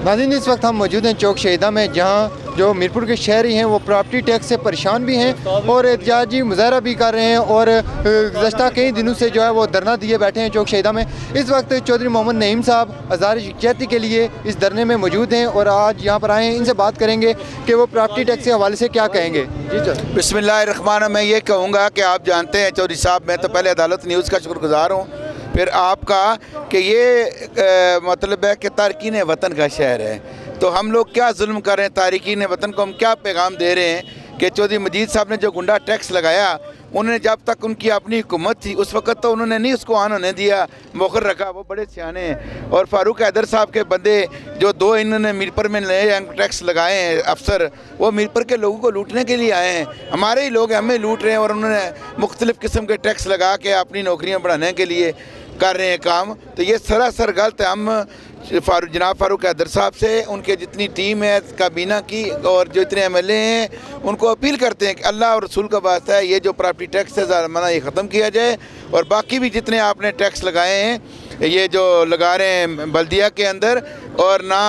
नाज़रीन, इस वक्त हम मौजूद हैं चौक शहीदा में, जहां जो मीरपुर के शहरी हैं वो प्रॉपर्टी टैक्स से परेशान भी हैं और एहतजाजी मुजाहरा भी कर रहे हैं और गुज़श्ता कई दिनों से जो है वो धरना दिए बैठे हैं चौक शहीदा में। इस वक्त चौधरी मोहम्मद नईम साहब आज़ार यकजहती के लिए इस धरने में मौजूद हैं और आज यहाँ पर आए हैं। इनसे बात करेंगे कि वो प्रॉपर्टी टैक्स के हवाले से क्या कहेंगे। जी सर। बिस्मिल्लाहिर्रहमानिर्रहीम। मैं ये कहूँगा कि आप जानते हैं चौधरी साहब, मैं तो पहले अदालत न्यूज़ का शुक्रगुज़ार हूँ, फिर आपका कि ये मतलब है कि तारकीन वतन का शहर है, तो हम लोग क्या जुल्म कर रहे हैं तारकीन वतन को, हम क्या पैगाम दे रहे हैं कि चौधरी मजीद साहब ने जो गुंडा टैक्स लगाया, उन्होंने जब तक उनकी अपनी हुकूमत थी उस वक्त तो उन्होंने नहीं उसको आन होने दिया, मौखर रखा। वो बड़े सियाने हैं। और फारूक हैदर साहब के बंदे जो दो इन्होंने मीरपुर में नए टैक्स लगाए हैं अफसर, वो मीरपुर के लोगों को लूटने के लिए आए हैं। हमारे ही लोग हमें लूट रहे हैं और उन्होंने मुख्तलिफ़ किस्म के टैक्स लगा के अपनी नौकरियाँ बढ़ाने के लिए कर रहे हैं काम। तो ये सरासर गलत है। हम जनाब फारूक हैदर साहब से, उनके जितनी टीम है काबीना की और जो इतने MLA हैं, उनको अपील करते हैं कि अल्लाह और रसूल का वास्ता है ये जो प्रॉपर्टी टैक्स है ज़ालिमाना ये ख़त्म किया जाए, और बाकी भी जितने आपने टैक्स लगाए हैं ये जो लगा रहे हैं बल्दिया के अंदर और ना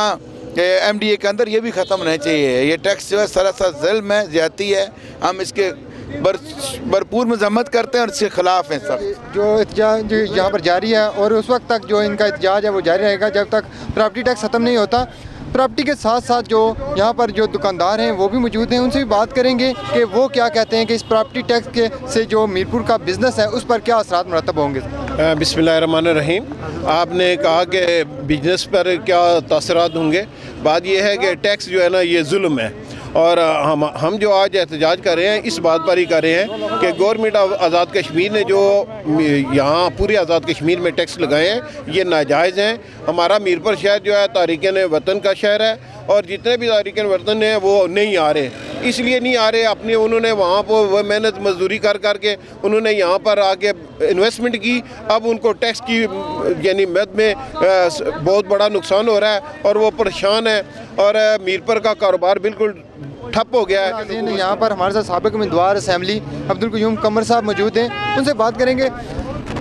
MDA के अंदर, ये भी ख़त्म होना चाहिए। ये टैक्स जो है सरासर ज़ुल्म है, ज़्यादती है। हम इसके भरपूर मजम्मत करते हैं और इसके ख़िलाफ़ हैं सब। जो एहतजाज यहाँ पर जारी है और उस वक्त तक जो इनका एहतजाज है वो जारी रहेगा जब तक प्रॉपर्टी टैक्स ख़त्म नहीं होता। प्रॉपर्टी के साथ साथ जो यहाँ पर जो दुकानदार हैं वो भी मौजूद हैं, उनसे भी बात करेंगे कि वो क्या कहते हैं कि इस प्रॉपर्टी टैक्स के से जो मीरपुर का बिज़नेस है उस पर क्या असरात मुरतब होंगे। बिस्मिल्लाहिर्रहमानिर्रहीम। आपने कहा कि बिजनेस पर क्या तासरात होंगे। बात यह है कि टैक्स जो है ना ये जुल्म है, और हम जो आज एहतजाज कर रहे हैं इस बात पर ही कर रहे हैं कि गवर्नमेंट आज़ाद कश्मीर ने जो यहाँ पूरे आज़ाद कश्मीर में टैक्स लगाए हैं ये नाजायज़ हैं। हमारा मीरपुर शहर जो है तारिकीन वतन का शहर है, और जितने भी तारिकीन वतन हैं वो नहीं आ रहे, इसलिए नहीं आ रहे अपने उन्होंने वहाँ पर वो मेहनत मजदूरी कर करके उन्होंने यहाँ पर आके इन्वेस्टमेंट की। अब उनको टैक्स की यानी मद में बहुत बड़ा नुकसान हो रहा है और वो परेशान है, और मीरपुर का कारोबार बिल्कुल ठप हो गया है। यहाँ पर हमारे साथ साबिक उम्मीदवार असेंबली अब्दुल क़य्यूम कमर साहब मौजूद हैं, उनसे बात करेंगे।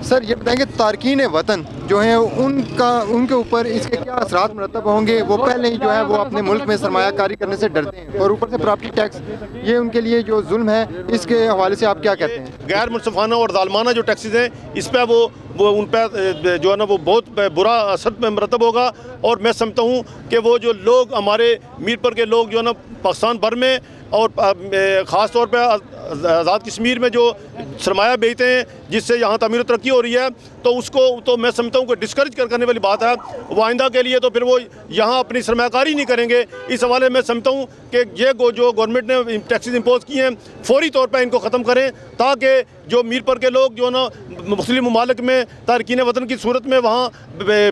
सर ये बताएंगे तारकीन वतन जो है उनके ऊपर इसके क्या असरात मुरतब होंगे। वो पहले ही जो है वो अपने मुल्क में सरमायाकारी करने से डरते हैं और ऊपर से प्रॉपर्टी टैक्स ये उनके लिए जो जुल्म है, इसके हवाले से आप क्या कहते हैं। गैर मुनसफाना और ज़ालिमाना जो टैक्सेस हैं इस पर वो उन पर जो है ना वो बहुत बुरा असर में मरतब होगा। और मैं समझता हूँ कि वो जो लोग हमारे मीरपुर के लोग जो है ना पाकिस्तान भर में और ख़ास तौर पर आज़ाद कश्मीर में जो सरमाया बेचते हैं जिससे यहाँ तमीर तरक्की हो रही है, तो उसको तो मैं समझता हूँ कि डिस्करेज करने वाली बात है। वो आइंदा के लिए तो फिर वो यहाँ अपनी सरमाकारी नहीं करेंगे। इस हवाले मैं समझता हूँ कि ये जो गवर्नमेंट ने टैक्सेस इम्पोज किए हैं फौरी तौर पर इनको ख़त्म करें, ताकि जो मीरपुर के लोग जो ना मुख्तलिफ ममालिक में तारकीन वतन की सूरत में वहाँ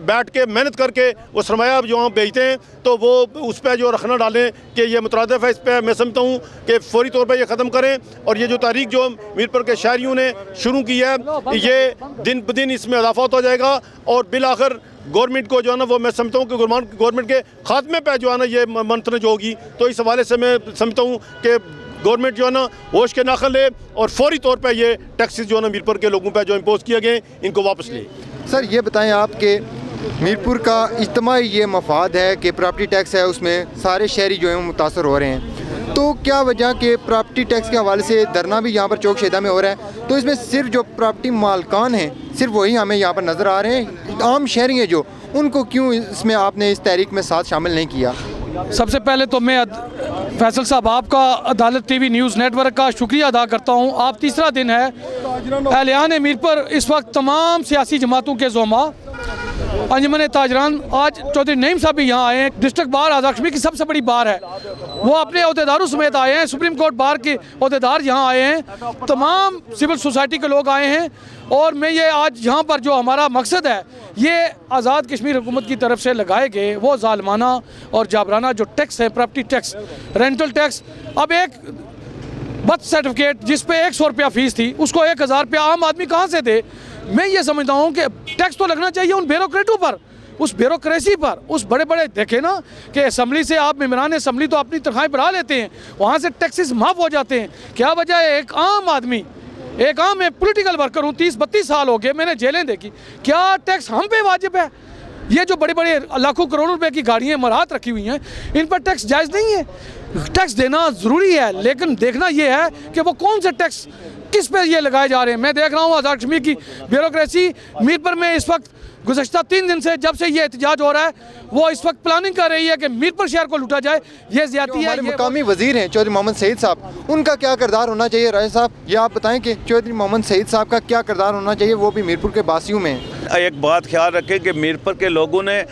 बैठ के मेहनत करके वो सरमाया जो वहाँ बेचते हैं, तो वो उस पर जो रखना डालें कि ये मुतरादिफ है, इस पर मैं समझता हूँ कि फौरी तौर पर ये ख़त्म करें। और ये जो तारीख जो मीरपुर के शहरियों ने शुरू की है ये दिन ब दिन इसमें इजाफा होता जाएगा, और बिल आखिर गवर्नमेंट को जो है ना वो मैं समझता हूँ कि गवर्नमेंट के खात्मे पर जो है ना ये मंथन जो होगी। तो इस हवाले से मैं समझता हूँ कि गवर्नमेंट जो है ना होश के नाखन ले और फौरी तौर पर ये टैक्सेस जो है ना मीरपुर के लोगों पर जो इम्पोज किए गए इनको वापस ले। सर ये बताएं आप कि मीरपुर का इज्तिमाई ये मफाद है कि प्रॉपर्टी टैक्स है उसमें सारे शहरी जो हैं मुतासर हो रहे हैं, तो क्या वजह के प्रॉपर्टी टैक्स के हवाले से धरना भी यहाँ पर चौक शहीदा में हो रहा है, तो इसमें सिर्फ जो प्रॉपर्टी मालकान हैं सिर्फ वही हमें यहाँ पर नज़र आ रहे हैं, आम शहरी हैं जो, उनको क्यों इसमें आपने इस तहरीक में साथ शामिल नहीं किया। सबसे पहले तो मैं फैसल साहब आपका अदालत TV न्यूज़ नेटवर्क का शुक्रिया अदा करता हूँ। आप तीसरा दिन है एहलियान मीरपुर इस वक्त तमाम सियासी जमातों के ज़ोमा अंजुमन ताजरान, आज चौधरी नईम साहब भी यहाँ आए हैं। डिस्ट्रिक्ट बार आज़ाद कश्मीर की सबसे बड़ी बार है, वो अपने अहदेदारों समेत आए हैं। सुप्रीम कोर्ट बार के अहदेदार यहाँ आए हैं, तमाम सिविल सोसाइटी के लोग आए हैं। और मैं ये आज यहाँ पर जो हमारा मकसद है ये आज़ाद कश्मीर हुकूमत की तरफ से लगाए गए वो ज़ालिमाना और जाबराना जो टैक्स है, प्रॉपर्टी टैक्स, रेंटल टैक्स। अब एक बर्थ सर्टिफिकेट जिस पे 100 रुपया फ़ीस थी उसको 1000 रुपया आम आदमी कहाँ से दे। मैं ये समझता हूँ कि टैक्स तो लगना चाहिए उन ब्यूरोक्रेटों पर, उस ब्यूरोक्रेसी पर, उस बड़े बड़े देखे ना कि असम्बली से आप मेम्बरान असम्बली तो अपनी तनख्वाहें बढ़ा लेते हैं, वहाँ से टैक्सेस माफ़ हो जाते हैं। क्या वजह है एक आम आदमी एक आम मैं पॉलिटिकल वर्कर हूँ, 30-32 साल हो गए, मैंने जेलें देखी, क्या टैक्स हम पे वाजिब है? ये जो बड़े बड़े लाखों करोड़ों रुपए की गाड़ियाँ मराहत रखी हुई हैं, इन पर टैक्स जायज़ नहीं है। टैक्स देना ज़रूरी है, लेकिन देखना ये है कि वो कौन से टैक्स किस पे ये लगाए जा रहे हैं। मैं देख रहा हूँ आज़ाद कश्मीर की ब्यूरोक्रेसी मीरपुर में इस वक्त गुज़श्ता 3 दिन से जब से ये एहतजाज हो रहा है, वो इस वक्त प्लानिंग कर रही है कि मीरपुर शहर को लूटा जाए। ये ज़्यादती है। हमारे मुकामी वजीर हैं चौधरी मोहम्मद सईद साहब, उनका क्या किरदार होना चाहिए? राय साहब, ये आप बताएं कि चौधरी मोहम्मद सईद साहब का क्या किरदार होना चाहिए, वो भी मीरपुर के बासियों में हैं। एक बात ख्याल रखें कि मीरपुर के लोगों ने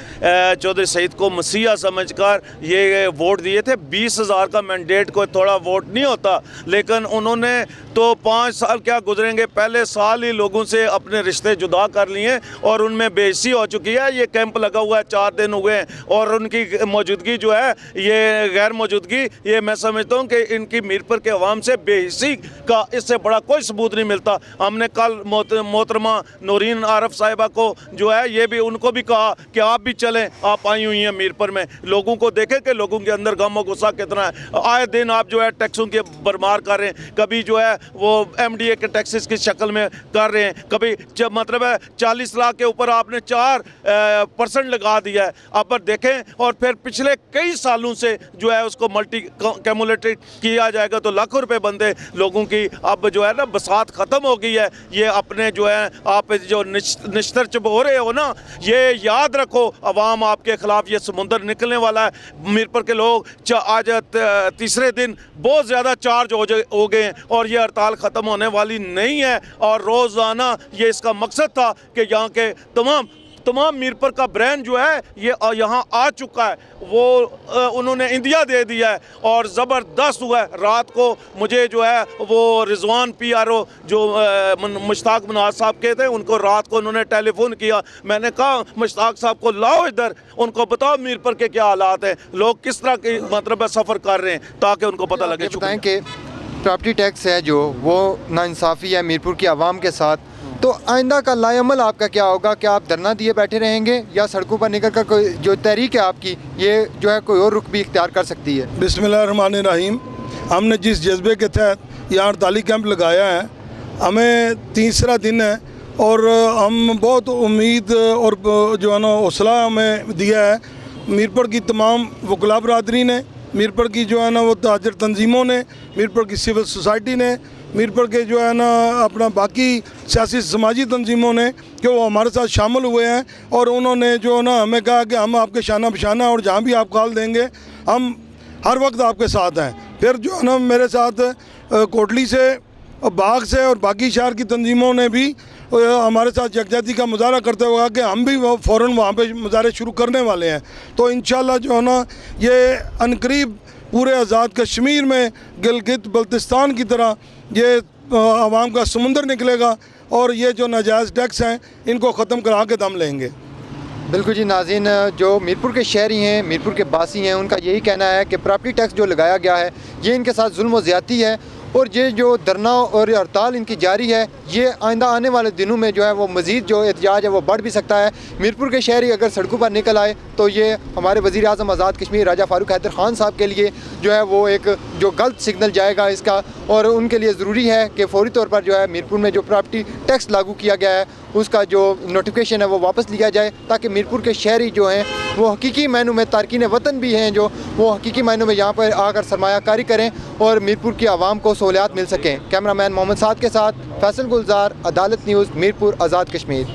चौधरी सईद को मसीहा समझकर ये वोट दिए थे। 20,000 का मैंडेट कोई थोड़ा वोट नहीं होता, लेकिन उन्होंने तो 5 साल क्या गुजरेंगे, पहले साल ही लोगों से अपने रिश्ते जुदा कर लिए और उनमें बेइज्जती हो चुकी है। ये कैंप लगा हुआ है, 4 दिन हुए हैं और उनकी मौजूदगी जो है, ये गैर मौजूदगी, ये मैं समझता हूँ कि इनकी मीरपुर के अवाम से बेहिसी का इससे बड़ा कोई सबूत नहीं मिलता। हमने कल मोहतरमा नूरीन आरफ साहिबा को जो है, ये भी उनको भी कहा कि आप भी चलें, आप आई हुई हैं मीरपुर में, लोगों को देखें कि लोगों के अंदर गम और गुस्सा कितना है। आए दिन आप जो है टैक्सों की भरमार कर रहे हैं, कभी जो है वो MDA के टैक्सेस की शक्ल में कर रहे हैं, कभी मतलब है 40 लाख के ऊपर आपने 4% लगा दिया है। आप पर देखें, और फिर पिछले कई सालों से जो है उसको मल्टी कैमुलेटेड किया जाएगा तो लाखों रुपए बनते लोगों की अब जो है ना बसात ख़त्म हो गई है। ये अपने जो है आप जो निश्तर चुप हो रहे हो ना, ये याद रखो, अवाम आपके खिलाफ ये समुंदर निकलने वाला है। मीरपुर के लोग आज तीसरे दिन बहुत ज़्यादा चार्ज हो गए हैं और ये हड़ताल ख़त्म होने वाली नहीं है। और रोज़ाना ये इसका मकसद था कि यहाँ के तमाम मीरपुर का ब्रांड जो है ये यहाँ आ चुका है, वो उन्होंने इंडिया दे दिया है और ज़बरदस्त हुआ है। रात को मुझे जो है वो रिजवान PRO जो मुश्ताक मनाज साहब के थे, उनको रात को उन्होंने टेलीफोन किया। मैंने कहा मुश्ताक साहब को लाओ इधर, उनको बताओ मीरपुर के क्या हालात हैं, लोग किस तरह की मतलब सफ़र कर रहे हैं, ताकि उनको पता लगे। बताएं कि प्रॉपर्टी टैक्स है जो वो नाइंसाफ़ी है मीरपुर की आवाम के साथ, तो आइंदा का लाएअमल आपका क्या होगा? क्या आप धरना दिए बैठे रहेंगे या सड़कों पर निकल कर कोई जो तहरीक है आपकी ये जो है कोई और रुख भी इख्तियार कर सकती है? बिस्मिल्लाहिर्रहमानिर्रहीम। हमने जिस जज्बे के तहत यहाँ 48 कैंप लगाया है, हमें तीसरा दिन है और हम बहुत उम्मीद और जो है ना हौसला हमें दिया है मीरपुर की तमाम वकला बरादरी ने, मीरपुर की जो है ना वो ताजर तंजीमों ने, मीरपुर की सिविल सोसाइटी ने, मीरपुर के जो है ना अपना बाकी सियासी समाजी तंजीमों ने, कि वो हमारे साथ शामिल हुए हैं और उन्होंने जो है ना हमें कहा कि हम आपके शाना बशाना और जहाँ भी आप कॉल देंगे हम हर वक्त आपके साथ हैं। फिर जो है ना मेरे साथ कोटली से और बाग से और बाकी शहर की तंजीमों ने भी हमारे साथ यकजहती का मुजाहरा करते हुए कि हम भी फ़ौरन वहाँ पे मुजाहरे शुरू करने वाले हैं। तो इंशाल्लाह जो है ना ये अनकरीब पूरे आज़ाद कश्मीर में गिलगित बल्तिस्तान की तरह ये आवाम का समुंदर निकलेगा और ये जो नाजायज़ टैक्स हैं इनको ख़त्म करा के दम लेंगे। बिल्कुल जी नाज़रीन, जो मीरपुर के शहरी हैं, मीरपुर के बासी हैं, उनका यही कहना है कि प्रॉपर्टी टैक्स जो लगाया गया है ये इनके साथ जुल्म व ज़्यादती है और ये जो धरना और हड़ताल इनकी जारी है ये आइंदा आने वाले दिनों में जो है वो मज़ीद जो एहतजाज है वो बढ़ भी सकता है। मीरपुर के शहरी अगर सड़कों पर निकल आए तो ये हमारे वज़ीर आज़म आज़ाद कश्मीर राजा फ़ारूक हैदर ख़ान साहब के लिए जो है वो एक जो गलत सिग्नल जाएगा इसका, और उनके लिए ज़रूरी है कि फ़ौरी तौर पर जो है मीरपुर में जो प्रॉपर्टी टैक्स लागू किया गया है उसका जो नोटिफिकेशन है वो वापस लिया जाए, ताकि मीरपुर के शहरी जो हैं वो हकीकी मायनों में तारकीन वतन भी हैं, जो वो हकीकी मायनों में यहाँ पर आकर सरमायाकारी करें और मीरपुर की आवाम को सहूलियात मिल सकें। कैमरामैन मोहम्मद साद के साथ फैसल गुलजार, अदालत न्यूज़, मीरपुर, आज़ाद कश्मीर।